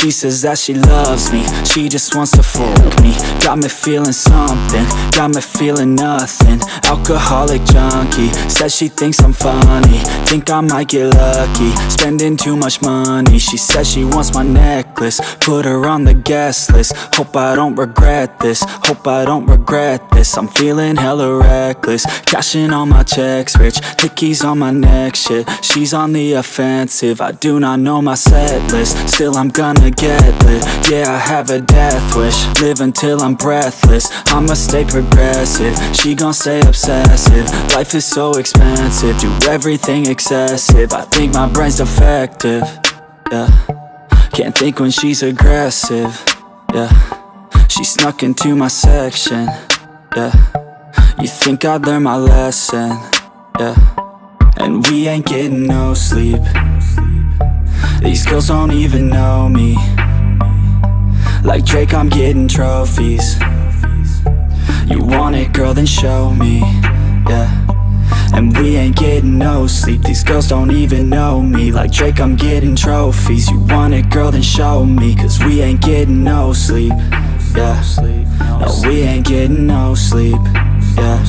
She says that she loves me, she just wants to fuck me. Got me feeling something, got me feeling nothing. Alcoholic junkie, says she thinks I'm funny. Think I might get lucky, spending too much money. She says she wants my necklace, put her on the guest list. Hope I don't regret this, hope I don't regret this. I'm feeling hella reckless, cashing all my checks rich. Hickeys on my neck, shit, she's on the offensive. I do not know my set list, still I'm gonna get lit. Yeah, I have a death wish, live until I'm breathless. I'ma stay progressive, she gon' stay obsessive. Life is so expensive, do everything excessive. I think my brain's defective, yeah. Can't think when she's aggressive, yeah. She snuck into my section, yeah. You think I'd learn my lesson, yeah. And we ain't getting no sleep. These girls don't even know me. Like Drake, I'm getting trophies. You want it, girl, then show me, yeah. And we ain't getting no sleep. These girls don't even know me. Like Drake, I'm getting trophies. You want it, girl, then show me. Cause we ain't getting no sleep, yeah. No, we ain't getting no sleep, yeah.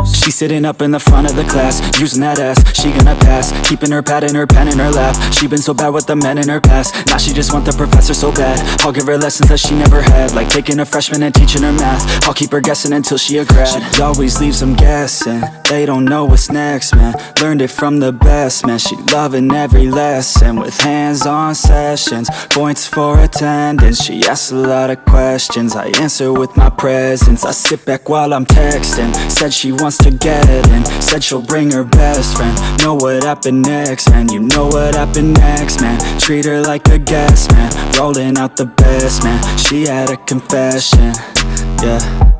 She's sitting up in the front of the class, using that ass, she gonna pass. Keeping her pad and her pen in her lap. She been so bad with the men in her past. Now she just want the professor so bad. I'll give her lessons that she never had, like taking a freshman and teaching her math. I'll keep her guessing until she a grad. She always leaves them guessing, they don't know what's next, man. Learned it from the best, man. She loving every lesson, with hands-on sessions, points for attendance. She asks a lot of questions, I answer with my presence. I sit back while I'm texting, said she wants to get in, said she'll bring her best friend. Know what happened next, man, you know what happened next, man. Treat her like a guest, man, rolling out the best, man. She had a confession, yeah.